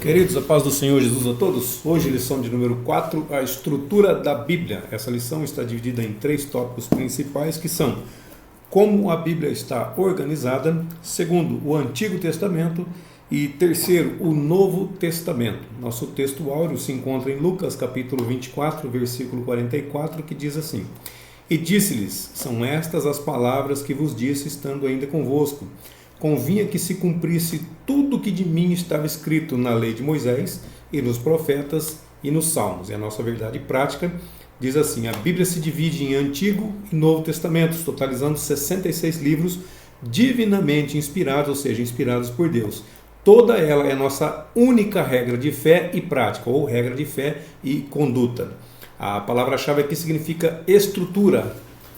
Queridos, a paz do Senhor Jesus a todos. Hoje, lição de número 4, a estrutura da Bíblia. Essa lição está dividida em 3 tópicos principais, que são como a Bíblia está organizada, segundo, o Antigo Testamento e terceiro, o Novo Testamento. Nosso texto áureo se encontra em Lucas capítulo 24, versículo 44, que diz assim: E disse-lhes, são estas as palavras que vos disse estando ainda convosco. Convinha que se cumprisse tudo o que de mim estava escrito na lei de Moisés e nos profetas e nos salmos. E a nossa verdade prática diz assim: a Bíblia se divide em Antigo e Novo Testamentos, totalizando 66 livros divinamente inspirados, ou seja, inspirados por Deus. Toda ela é a nossa única regra de fé e prática, ou regra de fé e conduta. A palavra-chave aqui significa estrutura.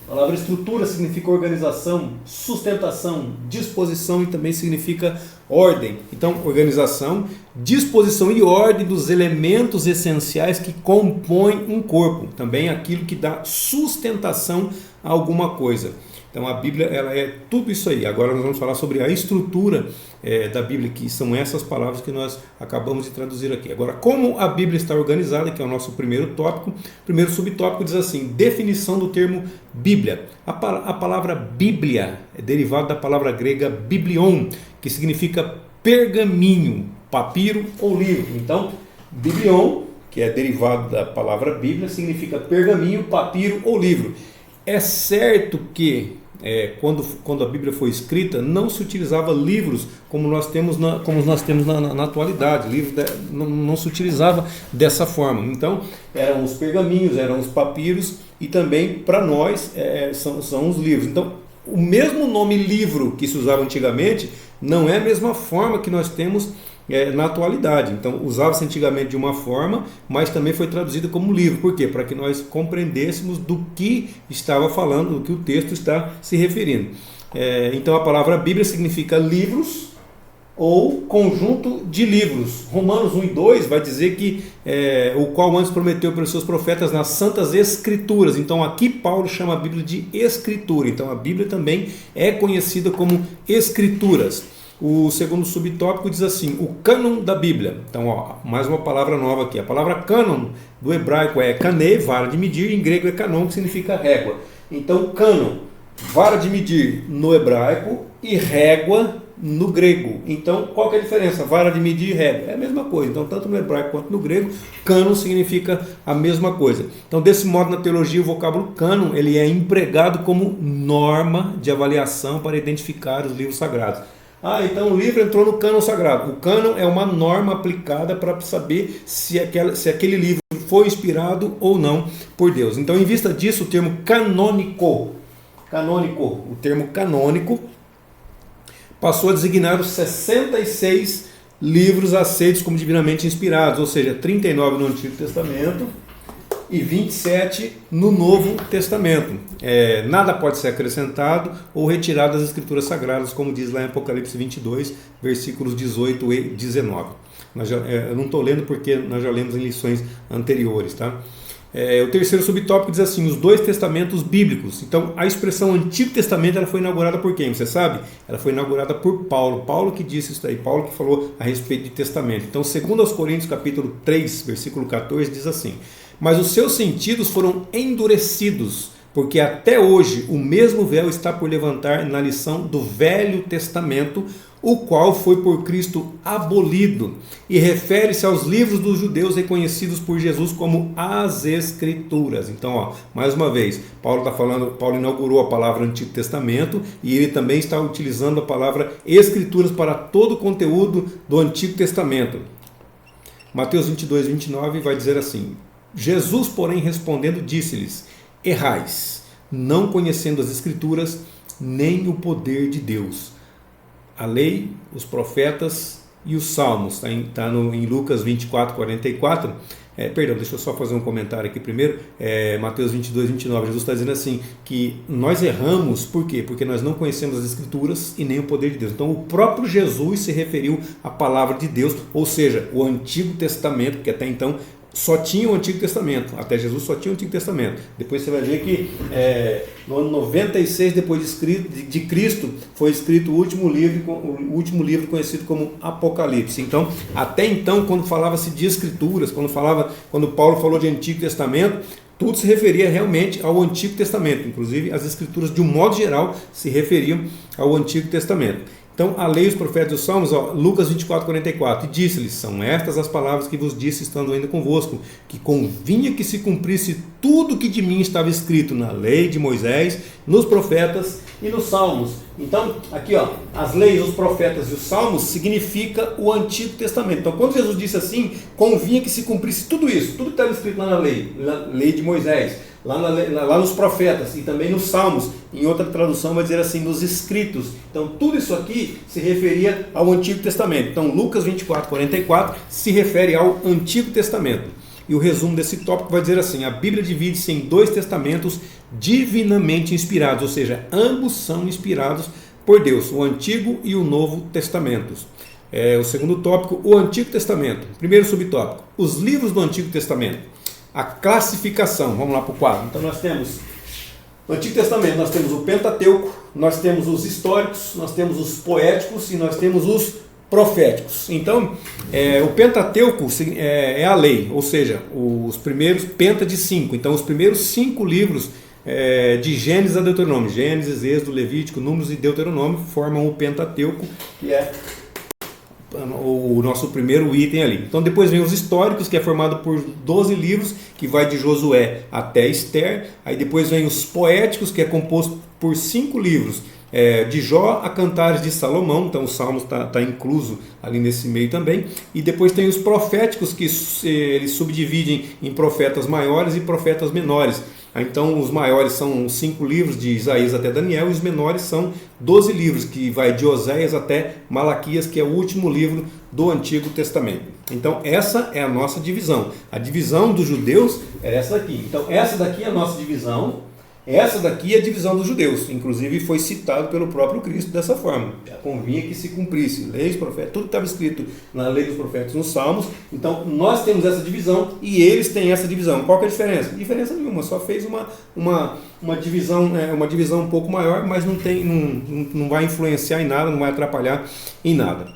A palavra estrutura significa organização, sustentação, disposição e também significa ordem. Então, organização, disposição e ordem dos elementos essenciais que compõem um corpo. Também aquilo que dá sustentação a alguma coisa. Então, a Bíblia ela é tudo isso aí. Agora nós vamos falar sobre a estrutura da Bíblia, que são essas palavras que nós acabamos de traduzir aqui. Agora, como a Bíblia está organizada, que é o nosso primeiro tópico. O primeiro subtópico diz assim: definição do termo Bíblia. A palavra Bíblia é derivada da palavra grega biblion, que significa pergaminho, papiro ou livro. Então, biblion, que é derivado da palavra Bíblia, significa pergaminho, papiro ou livro. É certo que quando a Bíblia foi escrita, não se utilizava livros como nós temos na atualidade. Livros não se utilizava dessa forma. Então, eram os pergaminhos, eram os papiros e também, para nós, são os livros. Então, o mesmo nome livro que se usava antigamente não é a mesma forma que nós temos na atualidade. Então, usava-se antigamente de uma forma, mas também foi traduzido como livro. Por quê? Para que nós compreendêssemos do que estava falando, do que o texto está se referindo. Então, a palavra Bíblia significa livros ou conjunto de livros. Romanos 1 e 2 vai dizer que o qual antes prometeu pelos seus profetas nas Santas Escrituras. Então, aqui Paulo chama a Bíblia de Escritura. Então, a Bíblia também é conhecida como Escrituras. O segundo subtópico diz assim: o cânon da Bíblia. Então, mais uma palavra nova aqui. A palavra cânon do hebraico é kanê, vara de medir, e em grego é kanon, que significa régua. Então, cânon, vara de medir no hebraico e régua no grego. Então, qual que é a diferença? Vara de medir e régua. É a mesma coisa. Então, tanto no hebraico quanto no grego, cânon significa a mesma coisa. Então, desse modo, na teologia, o vocábulo cânon ele é empregado como norma de avaliação para identificar os livros sagrados. Então o livro entrou no cânon sagrado. O cânon é uma norma aplicada para saber se aquele livro foi inspirado ou não por Deus. Então, em vista disso, o termo canônico, o termo canônico passou a designar os 66 livros aceitos como divinamente inspirados, ou seja, 39 no Antigo Testamento e 27 no Novo Testamento. Nada pode ser acrescentado ou retirado das Escrituras Sagradas, como diz lá em Apocalipse 22, versículos 18 e 19. Eu não estou lendo porque nós já lemos em lições anteriores, tá? O terceiro subtópico diz assim: os 2 testamentos bíblicos. Então, a expressão Antigo Testamento ela foi inaugurada por quem? Você sabe? Ela foi inaugurada por Paulo. Paulo que disse isso aí. Paulo que falou a respeito de testamento. Então, segundo aos Coríntios capítulo 3, versículo 14, diz assim: mas os seus sentidos foram endurecidos, porque até hoje o mesmo véu está por levantar na lição do Velho Testamento, o qual foi por Cristo abolido, e refere-se aos livros dos judeus reconhecidos por Jesus como as Escrituras. Então, mais uma vez, Paulo inaugurou a palavra Antigo Testamento e ele também está utilizando a palavra Escrituras para todo o conteúdo do Antigo Testamento. Mateus 22, 29 vai dizer assim: Jesus, porém, respondendo, disse-lhes: errais, não conhecendo as Escrituras, nem o poder de Deus. A lei, os profetas e os salmos. Está em Lucas 24, 44. Deixa eu só fazer um comentário aqui primeiro. Mateus 22, 29. Jesus está dizendo assim, que nós erramos, por quê? Porque nós não conhecemos as Escrituras e nem o poder de Deus. Então, o próprio Jesus se referiu à palavra de Deus, ou seja, o Antigo Testamento, que até então só tinha o Antigo Testamento, até Jesus só tinha o Antigo Testamento. Depois você vai ver que no ano 96 depois de Cristo foi escrito o último livro conhecido como Apocalipse. Então, até então, quando falava-se de Escrituras, quando Paulo falou de Antigo Testamento, tudo se referia realmente ao Antigo Testamento. Inclusive, as Escrituras, de um modo geral, se referiam ao Antigo Testamento. Então, a lei, os profetas e os salmos, Lucas 24:44, e disse-lhes, são estas as palavras que vos disse estando ainda convosco, que convinha que se cumprisse tudo que de mim estava escrito na lei de Moisés, nos profetas e nos salmos. Então, aqui, as leis, os profetas e os salmos significa o Antigo Testamento. Então, quando Jesus disse assim, convinha que se cumprisse tudo isso, tudo que estava escrito lá na lei de Moisés, lá nos profetas e também nos salmos, em outra tradução vai dizer assim, nos escritos. Então tudo isso aqui se referia ao Antigo Testamento. Então Lucas 24:44 se refere ao Antigo Testamento. E o resumo desse tópico vai dizer assim, a Bíblia divide-se em 2 testamentos divinamente inspirados, ou seja, ambos são inspirados por Deus, o Antigo e o Novo Testamentos. O segundo tópico, o Antigo Testamento. Primeiro subtópico, os livros do Antigo Testamento. A classificação, vamos lá para o quadro. Então nós temos, no Antigo Testamento, nós temos o Pentateuco, nós temos os históricos, nós temos os poéticos e nós temos os proféticos. Então, o Pentateuco é a lei, ou seja, os primeiros, penta de 5, então os primeiros 5 livros de Gênesis a Deuteronômio, Gênesis, Êxodo, Levítico, Números e Deuteronômio, formam o Pentateuco, que é o nosso primeiro item ali. Então depois vem os históricos, que é formado por 12 livros, que vai de Josué até Esther. Aí depois vem os poéticos, que é composto por 5 livros, de Jó a Cantares de Salomão. Então os Salmos está incluso ali nesse meio também. E depois tem os proféticos, que eles subdividem em profetas maiores e profetas menores. Então os maiores são 5 livros de Isaías até Daniel, e os menores são 12 livros, que vai de Oséias até Malaquias, que é o último livro do Antigo Testamento. Então essa é a nossa divisão. A divisão dos judeus é essa daqui. Então essa daqui é a nossa divisão, essa daqui é a divisão dos judeus. Inclusive foi citado pelo próprio Cristo dessa forma. Convinha que se cumprisse leis, profetas, tudo que estava escrito na lei dos profetas, nos salmos. Então nós temos essa divisão e eles têm essa divisão. Qual que é a diferença? Diferença nenhuma, só fez uma divisão um pouco maior, mas não vai influenciar em nada, não vai atrapalhar em nada.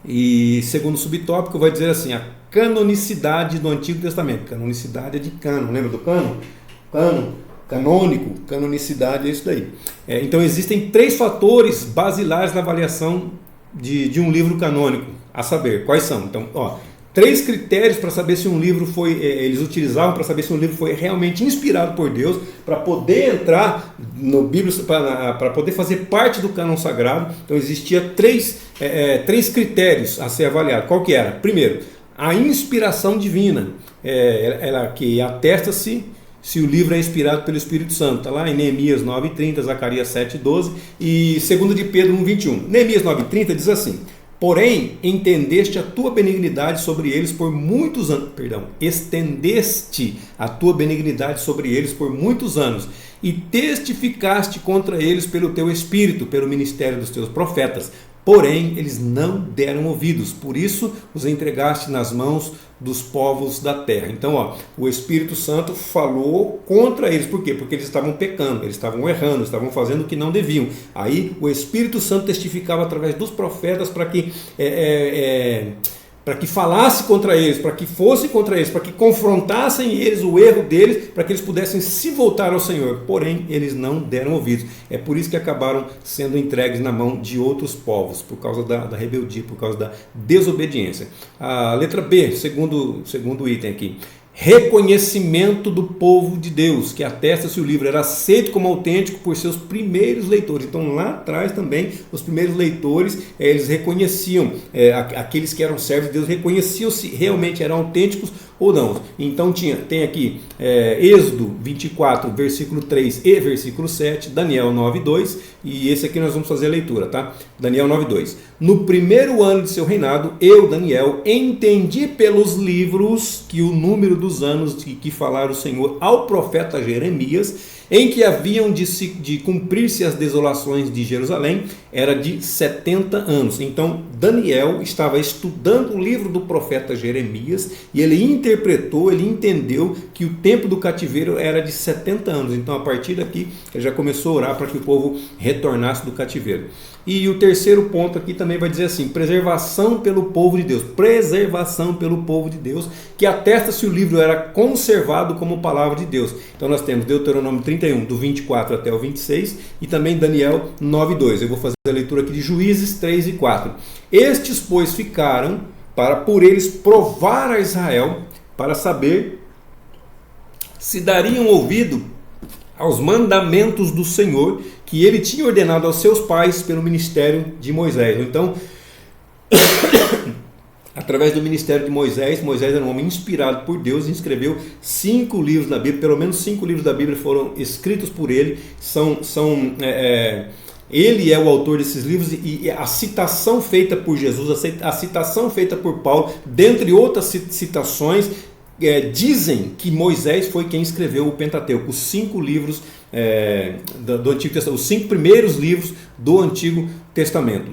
E segundo subtópico vai dizer assim, a canonicidade do Antigo Testamento. Canonicidade é de cânon, lembra do cânon? Canônico, canonicidade é isso daí. Então existem 3 fatores basilares na avaliação de um livro canônico, a saber, quais são? Então, 3 critérios para saber se um livro eles utilizavam para saber se um livro foi realmente inspirado por Deus, para poder entrar no Bíblia, para poder fazer parte do cânon sagrado. Então existia 3 critérios a ser avaliado. Qual que era? Primeiro, a inspiração divina, ela que atesta-se se o livro é inspirado pelo Espírito Santo. Está lá em Neemias 9:30, Zacarias 7:12 e 2 de Pedro 1:21. Neemias 9:30 diz assim, porém, entendeste a tua benignidade sobre eles por muitos anos, estendeste a tua benignidade sobre eles por muitos anos, e testificaste contra eles pelo teu Espírito, pelo ministério dos teus profetas. Porém, eles não deram ouvidos, por isso os entregaste nas mãos dos povos da terra. Então, o Espírito Santo falou contra eles. Por quê? Porque eles estavam pecando, eles estavam errando, estavam fazendo o que não deviam. Aí o Espírito Santo testificava através dos profetas para que falasse contra eles, para que fosse contra eles, para que confrontassem eles o erro deles, para que eles pudessem se voltar ao Senhor. Porém, eles não deram ouvidos. É por isso que acabaram sendo entregues na mão de outros povos, por causa da rebeldia, por causa da desobediência. A letra B, segundo item aqui. Reconhecimento do povo de Deus, que atesta se o livro era aceito como autêntico por seus primeiros leitores. Então lá atrás também os primeiros leitores, eles reconheciam, aqueles que eram servos de Deus reconheciam se realmente eram autênticos ou não. Então tem aqui Êxodo 24, versículo 3 e versículo 7, Daniel 9:2, e esse aqui nós vamos fazer a leitura, tá? Daniel 9:2. No primeiro ano de seu reinado, eu, Daniel, entendi pelos livros que o número dos anos de que falara o Senhor ao profeta Jeremias em que haviam de cumprir-se as desolações de Jerusalém, era de 70 anos. Então Daniel estava estudando o livro do profeta Jeremias e ele interpretou, ele entendeu que o tempo do cativeiro era de 70 anos. Então a partir daqui ele já começou a orar para que o povo retornasse do cativeiro. E o terceiro ponto aqui também vai dizer assim: preservação pelo povo de Deus. Preservação pelo povo de Deus, que atesta se o livro era conservado como palavra de Deus. Então nós temos Deuteronômio 31, do 24 até o 26, e também Daniel 9:2. Eu vou fazer a leitura aqui de Juízes 3 e 4. Estes, pois, ficaram para por eles provar a Israel, para saber se dariam ouvido aos mandamentos do Senhor, que ele tinha ordenado aos seus pais pelo ministério de Moisés. Então, através do ministério de Moisés, Moisés era um homem inspirado por Deus e escreveu 5 livros na Bíblia. Pelo menos 5 livros da Bíblia foram escritos por ele. Ele é o autor desses livros, e a citação feita por Jesus, a citação feita por Paulo, dentre outras citações, dizem que Moisés foi quem escreveu o Pentateuco, os 5 livros do Antigo Testamento, os 5 primeiros livros do Antigo Testamento.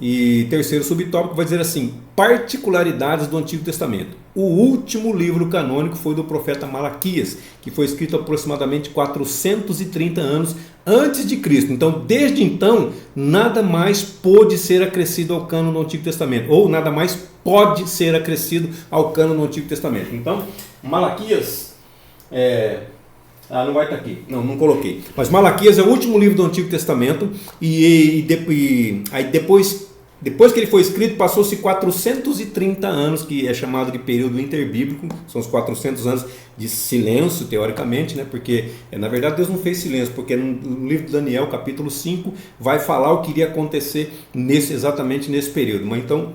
E terceiro subtópico vai dizer assim: particularidades do Antigo Testamento. O último livro canônico foi do profeta Malaquias, que foi escrito aproximadamente 430 anos antes de Cristo. Então, desde então, nada mais pôde ser acrescido ao cânon do Antigo Testamento, ou nada mais pode ser acrescido ao cânon do Antigo Testamento. Então, Malaquias não vai estar aqui, não coloquei. Mas Malaquias é o último livro do Antigo Testamento, e aí depois que ele foi escrito, passou-se 430 anos, que é chamado de período interbíblico. São os 400 anos de silêncio, teoricamente, né? Porque na verdade Deus não fez silêncio, porque no livro de Daniel, capítulo 5, vai falar o que iria acontecer exatamente nesse período. Mas então,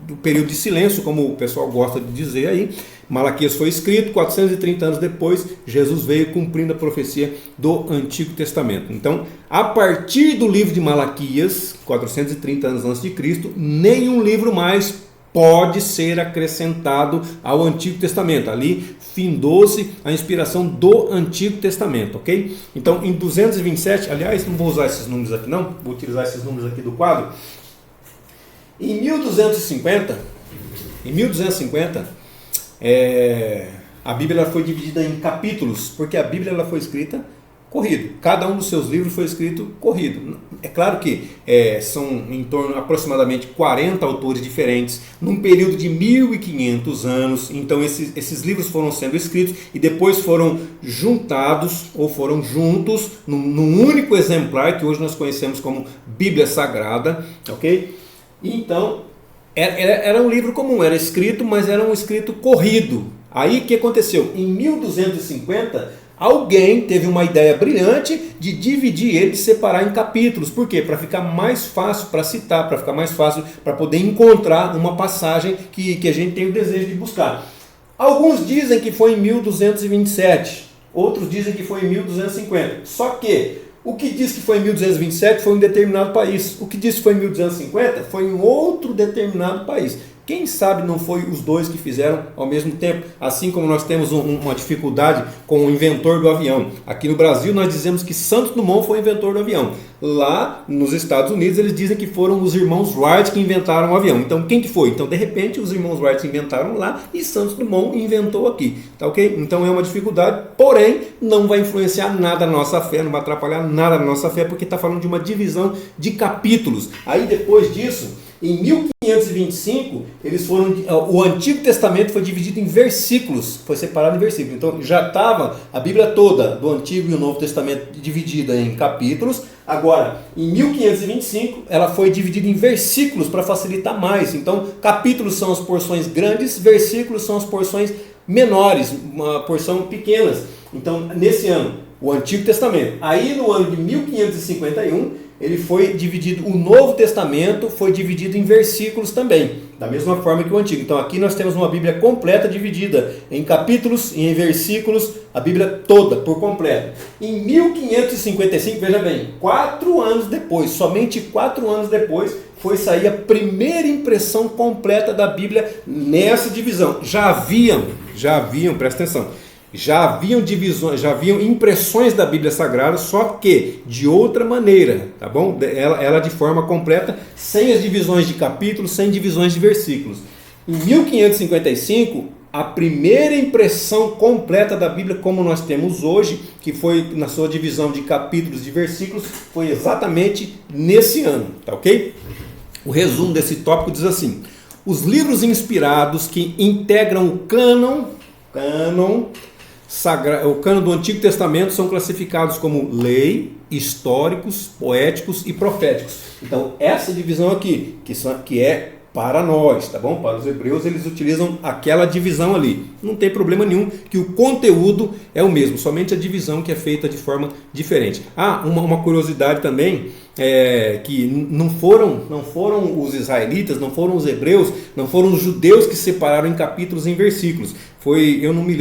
do período de silêncio, como o pessoal gosta de dizer aí, Malaquias foi escrito, 430 anos depois, Jesus veio cumprindo a profecia do Antigo Testamento. Então, a partir do livro de Malaquias, 430 anos antes de Cristo, nenhum livro mais pode ser acrescentado ao Antigo Testamento. Ali findou-se a inspiração do Antigo Testamento, ok? Então, em 227, aliás, não vou usar esses números aqui não, vou utilizar esses números aqui do quadro. Em 1250, a Bíblia foi dividida em capítulos, porque a Bíblia ela foi escrita corrido. Cada um dos seus livros foi escrito corrido. É claro que são em torno aproximadamente 40 autores diferentes, num período de 1500 anos. Então esses livros foram sendo escritos e depois foram juntados ou foram juntos num único exemplar que hoje nós conhecemos como Bíblia Sagrada, ok? Então, era um livro comum, era escrito, mas era um escrito corrido. Aí o que aconteceu? Em 1250, alguém teve uma ideia brilhante de dividir ele, de separar em capítulos. Por quê? Para ficar mais fácil para citar, para ficar mais fácil para poder encontrar uma passagem que a gente tem o desejo de buscar. Alguns dizem que foi em 1227, outros dizem que foi em 1250. Só que o que diz que foi em 1227 foi em um determinado país. O que diz que foi em 1250 foi em outro determinado país. Quem sabe não foi os dois que fizeram ao mesmo tempo, assim como nós temos uma dificuldade com o inventor do avião. Aqui no Brasil nós dizemos que Santos Dumont foi o inventor do avião. Lá nos Estados Unidos eles dizem que foram os irmãos Wright que inventaram o avião. Então quem que foi? Então de repente os irmãos Wright inventaram lá e Santos Dumont inventou aqui. Tá ok? Então é uma dificuldade, porém não vai influenciar nada na nossa fé, não vai atrapalhar nada na nossa fé, porque está falando de uma divisão de capítulos. Aí depois disso, em 1525, o Antigo Testamento foi dividido em versículos, foi separado em versículos. Então já estava a Bíblia toda do Antigo e o Novo Testamento dividida em capítulos. Agora, em 1525, ela foi dividida em versículos para facilitar mais. Então, capítulos são as porções grandes, versículos são as porções menores, uma porção pequenas. Então, nesse ano, o Antigo Testamento. Aí, no ano de 1551, ele foi dividido, o Novo Testamento foi dividido em versículos também, da mesma forma que o Antigo. Então aqui nós temos uma Bíblia completa dividida em capítulos e em versículos, a Bíblia toda, por completo. Em 1555, veja bem, 4 anos depois, somente 4 anos depois, foi sair a primeira impressão completa da Bíblia nessa divisão. Já haviam, presta atenção, Já haviam divisões, já haviam impressões da Bíblia Sagrada, só que de outra maneira, tá bom? Ela de forma completa, sem as divisões de capítulos, sem divisões de versículos. Em 1555, a primeira impressão completa da Bíblia, como nós temos hoje, que foi na sua divisão de capítulos e versículos, foi exatamente nesse ano, tá ok? O resumo desse tópico diz assim: os livros inspirados que integram o cânon do Antigo Testamento são classificados como lei, históricos, poéticos e proféticos. Então, essa divisão aqui, que é para nós, tá bom? Para os hebreus, eles utilizam aquela divisão ali. Não tem problema nenhum, que o conteúdo é o mesmo, somente a divisão que é feita de forma diferente. Uma curiosidade também, que não foram os israelitas, não foram os hebreus, não foram os judeus que separaram em capítulos e em versículos. Eu não me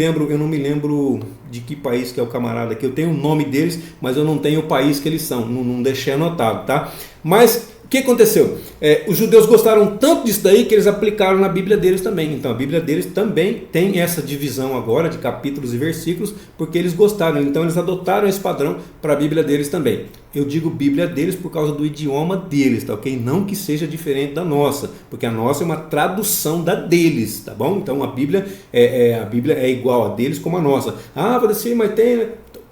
lembro de que país que é o camarada aqui. Eu tenho o nome deles, mas eu não tenho o país que eles são. Não deixei anotado, tá? Mas o que aconteceu? Os judeus gostaram tanto disso daí que eles aplicaram na Bíblia deles também. Então a Bíblia deles também tem essa divisão agora de capítulos e versículos, porque eles gostaram. Então eles adotaram esse padrão para a Bíblia deles também. Eu digo Bíblia deles por causa do idioma deles, tá ok? Não que seja diferente da nossa, porque a nossa é uma tradução da deles, tá bom? Então a Bíblia é igual a deles como a nossa. Vai ser, mas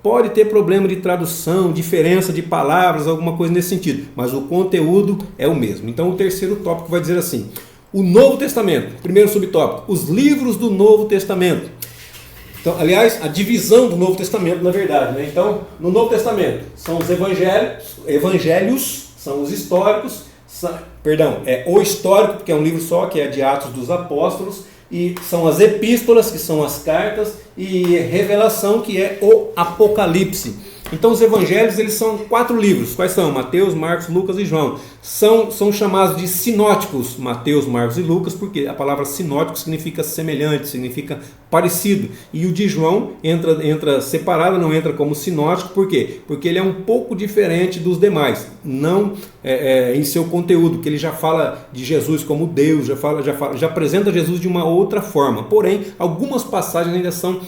pode ter problema de tradução, diferença de palavras, alguma coisa nesse sentido, mas o conteúdo é o mesmo. Então o terceiro tópico vai dizer assim: o Novo Testamento, primeiro subtópico, os livros do Novo Testamento. Então, aliás, a divisão do Novo Testamento, na verdade, né? Então, no Novo Testamento são os evangelhos são os históricos, o histórico, porque é um livro só, que é de Atos dos Apóstolos, e são as epístolas, que são as cartas, e revelação, que é o Apocalipse. Então os evangelhos, eles são 4 livros. Quais são? Mateus, Marcos, Lucas e João. São chamados de sinóticos, Mateus, Marcos e Lucas, porque a palavra sinótico significa semelhante, significa parecido. E o de João entra separado, não entra como sinótico. Por quê? Porque ele é um pouco diferente dos demais, não em seu conteúdo, que ele já fala de Jesus como Deus, já apresenta Jesus de uma outra forma. Porém, algumas passagens ainda são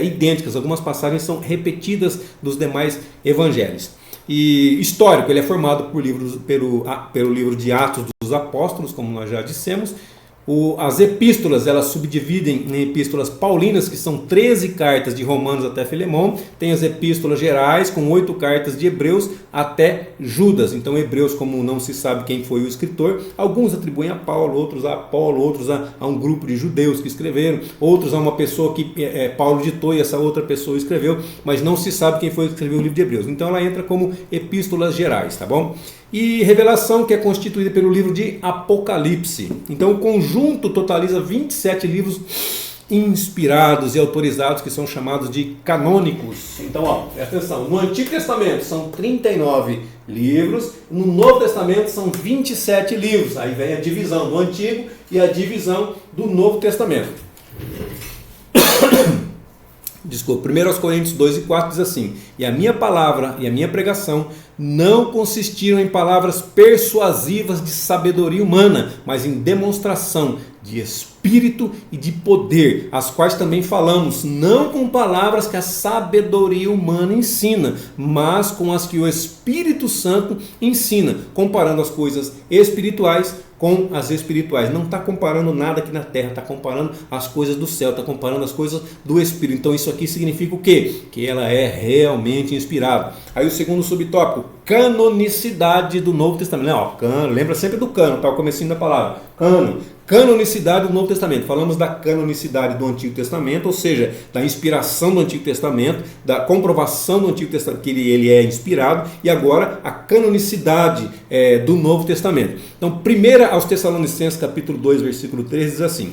idênticas, algumas passagens são repetidas dos demais evangelhos. E histórico, ele é formado pelo livro de Atos dos Apóstolos, como nós já dissemos. As epístolas, elas subdividem em epístolas paulinas, que são 13 cartas de Romanos até Filemão. Tem as epístolas gerais, com 8 cartas de Hebreus até Judas. Então Hebreus, como não se sabe quem foi o escritor, alguns atribuem a Paulo, outros a Apolo, outros a um grupo de judeus que escreveram, outros a uma pessoa que Paulo ditou e essa outra pessoa escreveu, mas não se sabe quem foi que escreveu o livro de Hebreus. Então ela entra como epístolas gerais, tá bom? E revelação, que é constituída pelo livro de Apocalipse. Então o conjunto totaliza 27 livros inspirados e autorizados, que são chamados de canônicos. Então, presta atenção, no Antigo Testamento são 39 livros, no Novo Testamento são 27 livros. Aí vem a divisão do Antigo e a divisão do Novo Testamento. Desculpa, 1 Coríntios 2 e 4 diz assim: e a minha palavra e a minha pregação não consistiram em palavras persuasivas de sabedoria humana, mas em demonstração de espírito e de poder, as quais também falamos, não com palavras que a sabedoria humana ensina, mas com as que o Espírito Santo ensina, comparando as coisas espirituais com as espirituais. Não está comparando nada aqui na terra, está comparando as coisas do céu, está comparando as coisas do Espírito. Então isso aqui significa o quê? Que ela é realmente inspirada. Aí o segundo subtópico, canonicidade do Novo Testamento. Lembra sempre do cânon, tá? O comecinho da palavra, cânon. Canonicidade do Novo Testamento. Falamos da canonicidade do Antigo Testamento, ou seja, da inspiração do Antigo Testamento, da comprovação do Antigo Testamento, que ele é inspirado, e agora a canonicidade do Novo Testamento. Então, 1 aos Tessalonicenses, capítulo 2, versículo 13, diz assim: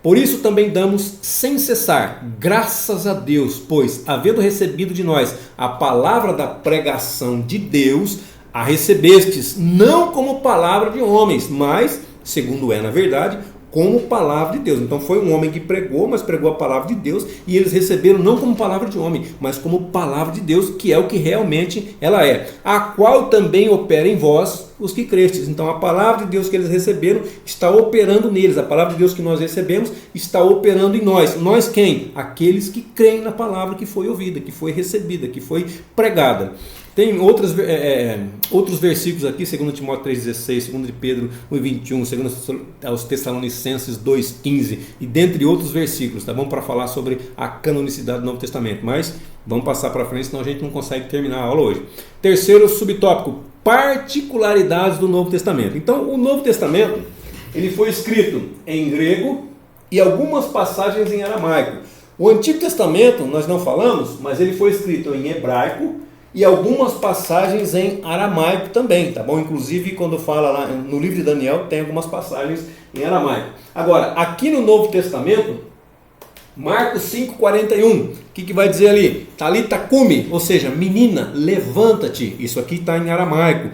por isso também damos sem cessar graças a Deus, pois, havendo recebido de nós a palavra da pregação de Deus, a recebestes não como palavra de homens, mas, segundo na verdade, como palavra de Deus. Então foi um homem que pregou, mas pregou a palavra de Deus, e eles receberam não como palavra de homem, mas como palavra de Deus, que é o que realmente ela é, a qual também opera em vós os que crestes. Então a palavra de Deus que eles receberam está operando neles, a palavra de Deus que nós recebemos está operando em nós. Nós quem? Aqueles que creem na palavra que foi ouvida, que foi recebida, que foi pregada. Tem outros versículos aqui, 2 Timóteo 3,16, 2 de Pedro 1,21, 2 aos Tessalonicenses 2,15 e dentre outros versículos, tá bom? Para falar sobre a canonicidade do Novo Testamento. Mas vamos passar para frente, senão a gente não consegue terminar a aula hoje. Terceiro subtópico, particularidades do Novo Testamento. Então, o Novo Testamento ele foi escrito em grego e algumas passagens em aramaico. O Antigo Testamento, nós não falamos, mas ele foi escrito em hebraico e algumas passagens em aramaico também, tá bom? Inclusive, quando fala lá no livro de Daniel, tem algumas passagens em aramaico. Agora, aqui no Novo Testamento, Marcos 5,41, o que vai dizer ali? Talita cumi, ou seja, menina, levanta-te. Isso aqui está em aramaico.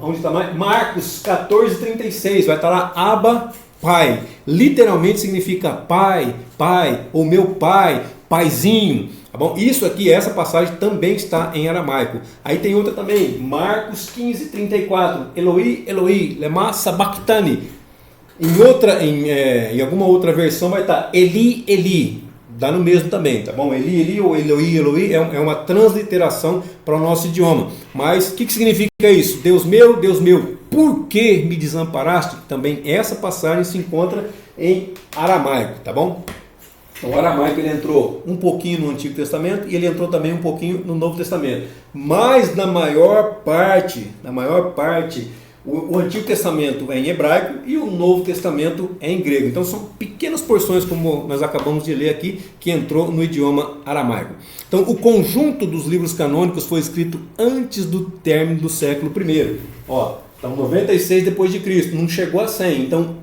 Onde está mais? Marcos 14,36, vai estar lá, Abba, Pai. Literalmente significa pai, pai, ou meu pai, paizinho. Tá bom? Isso aqui, essa passagem também está em aramaico. Aí tem outra também, Marcos 15,34, Eloi, Eloi, lema sabachthani. Em alguma outra versão vai estar Eli, Eli, dá no mesmo também, tá bom? Eli, Eli ou Eloi, Eloi é uma transliteração para o nosso idioma. Mas o que significa isso? Deus meu, por que me desamparaste? Também essa passagem se encontra em aramaico, tá bom? Então, o aramaico ele entrou um pouquinho no Antigo Testamento e ele entrou também um pouquinho no Novo Testamento. Mas na maior parte, o Antigo Testamento é em hebraico e o Novo Testamento é em grego. Então são pequenas porções, como nós acabamos de ler aqui, que entrou no idioma aramaico. Então o conjunto dos livros canônicos foi escrito antes do término do século I. Então 96 depois de Cristo, não chegou a 100, então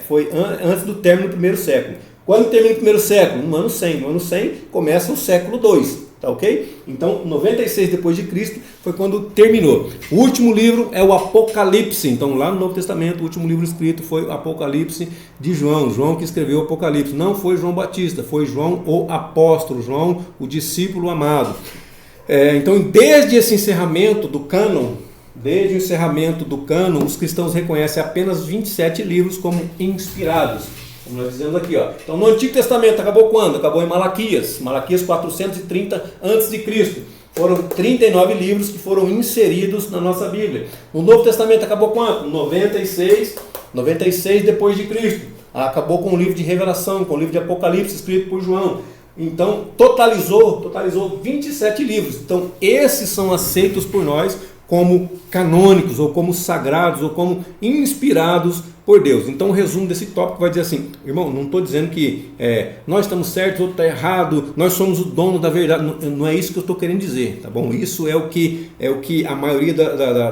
foi antes do término do primeiro século. Quando termina o primeiro século? No ano 100. No ano 100 começa o século II. Tá ok? Então, 96 depois de Cristo foi quando terminou. O último livro é o Apocalipse. Então, lá no Novo Testamento, o último livro escrito foi o Apocalipse de João. João que escreveu o Apocalipse. Não foi João Batista, foi João o apóstolo, João o discípulo amado. Então, desde esse encerramento do cânon, os cristãos reconhecem apenas 27 livros como inspirados. Como nós dizemos aqui, ó. Então no Antigo Testamento acabou quando? Acabou em Malaquias 430 a.C. Foram 39 livros que foram inseridos na nossa Bíblia. No Novo Testamento acabou quanto? 96 depois de Cristo. Acabou com o livro de Revelação, com o livro de Apocalipse escrito por João. Então totalizou 27 livros. Então esses são aceitos por nós como canônicos, ou como sagrados, ou como inspirados por Deus. Então o resumo desse tópico vai dizer assim: irmão, não estou dizendo que nós estamos certos, outro está errado, nós somos o dono da verdade, não é isso que eu estou querendo dizer, tá bom? Isso é o que a maioria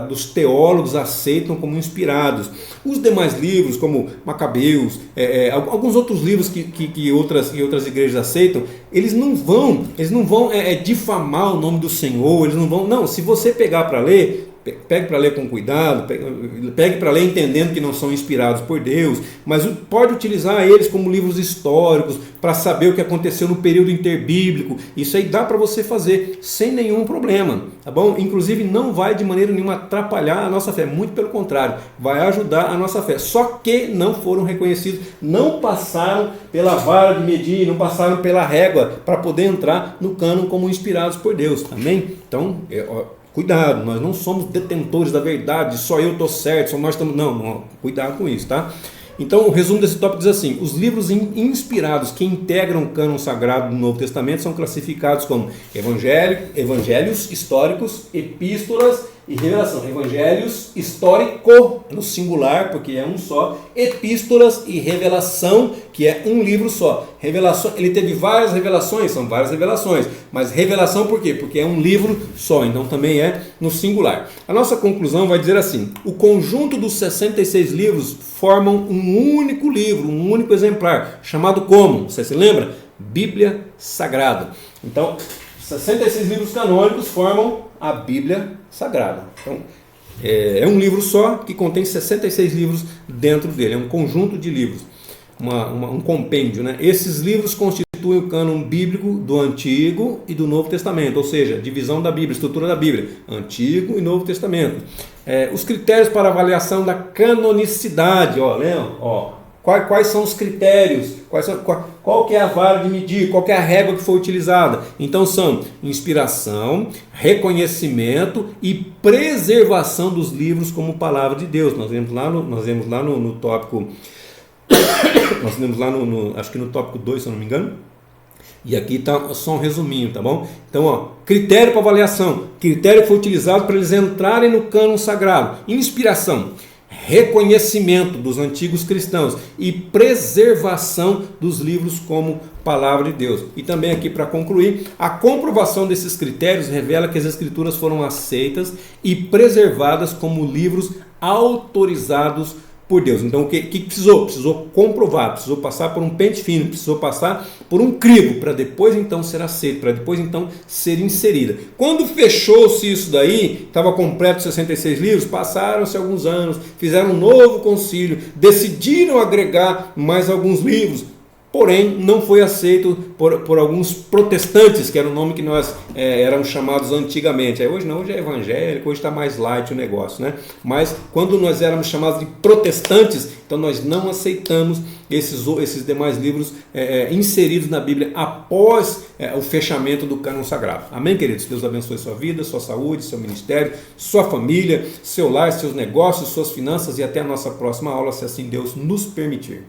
dos teólogos aceitam como inspirados. Os demais livros, como Macabeus, alguns outros livros que outras igrejas aceitam, eles não vão difamar o nome do Senhor, eles não vão, não, se você pegar para ler, pegue para ler com cuidado, pegue para ler entendendo que não são inspirados por Deus, mas pode utilizar eles como livros históricos para saber o que aconteceu no período interbíblico. Isso aí dá para você fazer sem nenhum problema, tá bom? Inclusive não vai de maneira nenhuma atrapalhar a nossa fé, muito pelo contrário, vai ajudar a nossa fé. Só que não foram reconhecidos, não passaram pela vara de medir, não passaram pela régua para poder entrar no cânon como inspirados por Deus, amém? Então, cuidado, nós não somos detentores da verdade, só eu estou certo, só nós estamos... Não, cuidado com isso, tá? Então o resumo desse tópico diz assim: os livros inspirados que integram o cânon sagrado do Novo Testamento são classificados como evangelhos históricos, epístolas e revelação. Evangelhos histórico, no singular, porque é um só. Epístolas e revelação, que é um livro só. Revelação, ele teve várias revelações, são várias revelações. Mas revelação por quê? Porque é um livro só, então também é no singular. A nossa conclusão vai dizer assim: o conjunto dos 66 livros formam um único livro, um único exemplar, chamado como? Você se lembra? Bíblia Sagrada. Então, 66 livros canônicos formam a Bíblia Sagrada. Então, É um livro só que contém 66 livros dentro dele, é um conjunto de livros, um compêndio, né? Esses livros constituem o cânon bíblico do Antigo e do Novo Testamento, ou seja, divisão da Bíblia, estrutura da Bíblia, Antigo e Novo Testamento. Os critérios para avaliação da canonicidade, lembra? Quais são os critérios? Qual que é a vara de medir? Qual que é a régua que foi utilizada? Então são inspiração, reconhecimento e preservação dos livros como palavra de Deus. Nós vemos lá no tópico, nós vemos lá acho que no tópico 2, se eu não me engano. E aqui está só um resuminho, tá bom? Então, critério para avaliação. Critério que foi utilizado para eles entrarem no cânon sagrado. Inspiração, reconhecimento dos antigos cristãos e preservação dos livros como palavra de Deus. E também aqui para concluir, a comprovação desses critérios revela que as escrituras foram aceitas e preservadas como livros autorizados por Deus. Então o que precisou? Precisou comprovar, precisou passar por um pente fino, precisou passar por um crivo para depois então ser aceito, para depois então ser inserida. Quando fechou-se isso daí, estava completo 66 livros, passaram-se alguns anos, fizeram um novo concílio, decidiram agregar mais alguns livros, porém não foi aceito por alguns protestantes, que era o nome que nós éramos chamados antigamente. Hoje não, hoje é evangélico, hoje está mais light o negócio, né? Mas quando nós éramos chamados de protestantes, então nós não aceitamos esses demais livros inseridos na Bíblia após o fechamento do cânon sagrado. Amém, queridos? Deus abençoe sua vida, sua saúde, seu ministério, sua família, seu lar, seus negócios, suas finanças, e até a nossa próxima aula, se assim Deus nos permitir.